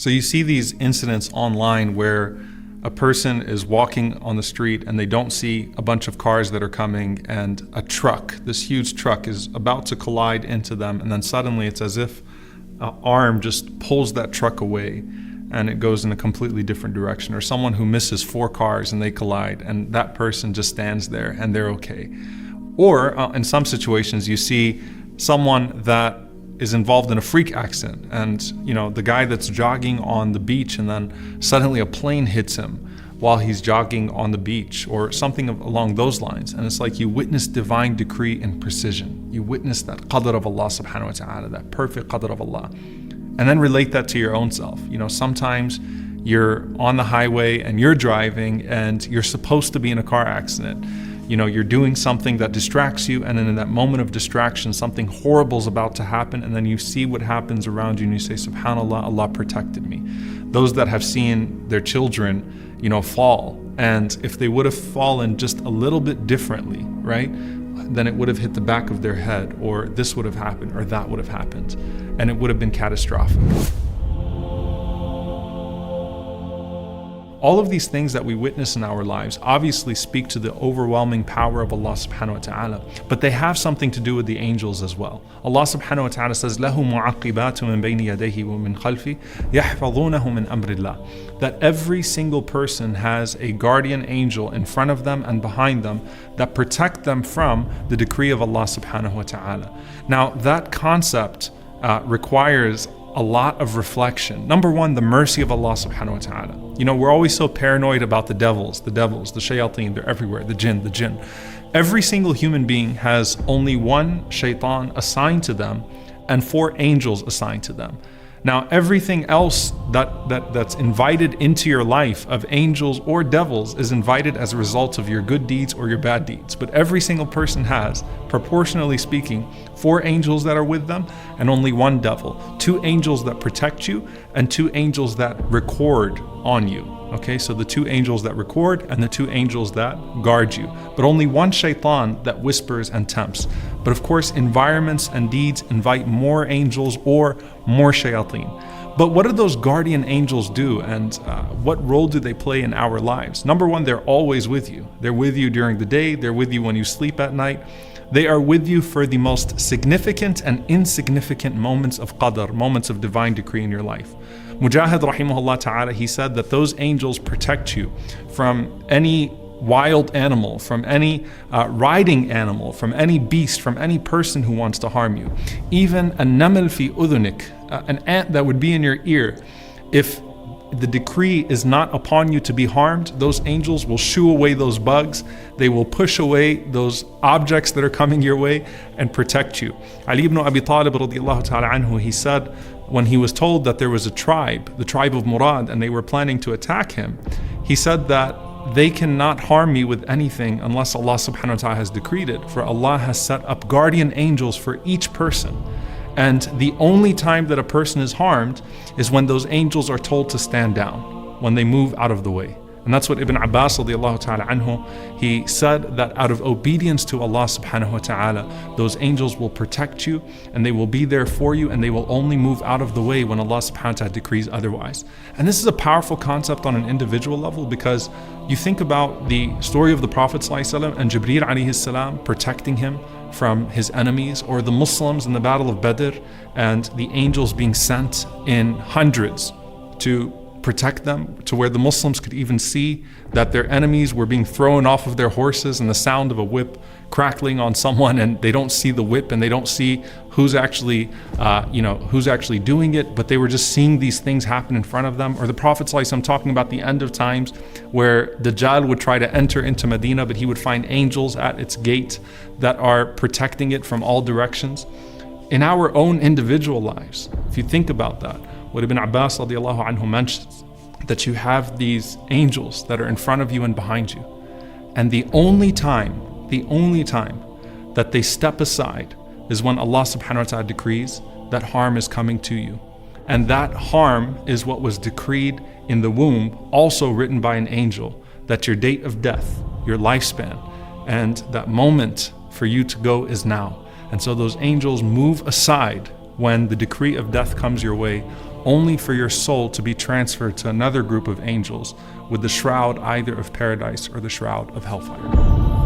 So you see these incidents online where a person is walking on the street and they don't see a bunch of cars that are coming, and a truck, this huge truck, is about to collide into them, and then suddenly it's as if an arm just pulls that truck away and it goes in a completely different direction. Or someone who misses 4 cars and they collide, and that person just stands there and they're okay. Or in some situations you see someone that is involved in a freak accident, and the guy that's jogging on the beach, and then suddenly a plane hits him while he's jogging on the beach, or something along those lines. And it's like you witness divine decree and precision. You witness that qadr of Allah subhanahu wa ta'ala, that perfect qadr of Allah. And then relate that to your own self. Sometimes you're on the highway and you're driving and you're supposed to be in a car accident. You're doing something that distracts you, and then in that moment of distraction, something horrible is about to happen, and then you see what happens around you and you say, SubhanAllah, Allah protected me. Those that have seen their children, fall, and if they would have fallen just a little bit differently, right, then it would have hit the back of their head, or this would have happened, or that would have happened, and it would have been catastrophic. All of these things that we witness in our lives obviously speak to the overwhelming power of Allah subhanahu wa ta'ala, but they have something to do with the angels as well. Allah subhanahu wa ta'ala says, لَهُ مُعَقِّبَاتٌ مِّن بَيْنِ يَدَيْهِ وَمِنْ خَلْفِهِ يَحْفَظُونَهُ مِنْ أَمْرِ اللَّهِ. That every single person has a guardian angel in front of them and behind them that protect them from the decree of Allah subhanahu wa ta'ala. Now that concept requires a lot of reflection. Number one, the mercy of Allah subhanahu wa ta'ala. We're always so paranoid about the devils, the shayateen, they're everywhere, the jinn. Every single human being has only one shaitan assigned to them and 4 angels assigned to them. Now, everything else that's invited into your life of angels or devils is invited as a result of your good deeds or your bad deeds. But every single person has, proportionally speaking, 4 angels that are with them and only 1 devil. 2 angels that protect you and 2 angels that record on you. Okay, so the 2 angels that record and the 2 angels that guard you. But only 1 shaitan that whispers and tempts. But of course, environments and deeds invite more angels or more shayateen. But what do those guardian angels do, and what role do they play in our lives? Number one, they're always with you. They're with you during the day. They're with you when you sleep at night. They are with you for the most significant and insignificant moments of qadr, moments of divine decree in your life. Mujahid rahimahullah ta'ala, he said that those angels protect you from any wild animal, from any riding animal, from any beast, from any person who wants to harm you. Even a naml fi udhunik, an ant that would be in your ear, if the decree is not upon you to be harmed, those angels will shoo away those bugs. They will push away those objects that are coming your way and protect you. Ali ibn Abi Talib radiyallahu ta'ala anhu, he said, when he was told that there was a tribe, the tribe of Murad, and they were planning to attack him, he said that they cannot harm me with anything unless Allah subhanahu wa ta'ala has decreed it, for Allah has set up guardian angels for each person. And the only time that a person is harmed is when those angels are told to stand down, when they move out of the way. And that's what Ibn Abbas radiallahu ta'ala anhu, he said that out of obedience to Allah subhanahu wa ta'ala, those angels will protect you and they will be there for you, and they will only move out of the way when Allah subhanahu wa ta'ala decrees otherwise. And this is a powerful concept on an individual level, because you think about the story of the Prophet ﷺ and Jibreel alayhi salam protecting him from his enemies, or the Muslims in the Battle of Badr and the angels being sent in hundreds to protect them, to where the Muslims could even see that their enemies were being thrown off of their horses, and the sound of a whip crackling on someone, and they don't see the whip and they don't see who's actually doing it, but they were just seeing these things happen in front of them. Or the Prophet ﷺ talking about the end of times, where Dajjal would try to enter into Medina, but he would find angels at its gate that are protecting it from all directions. In our own individual lives, if you think about that, what Ibn Abbas radiallahu anhu mentions, that you have these angels that are in front of you and behind you, and the only time that they step aside is when Allah subhanahu wa ta'ala decrees that harm is coming to you. And that harm is what was decreed in the womb, also written by an angel, that your date of death, your lifespan, and that moment for you to go is now. And so those angels move aside when the decree of death comes your way, only for your soul to be transferred to another group of angels with the shroud either of paradise or the shroud of hellfire.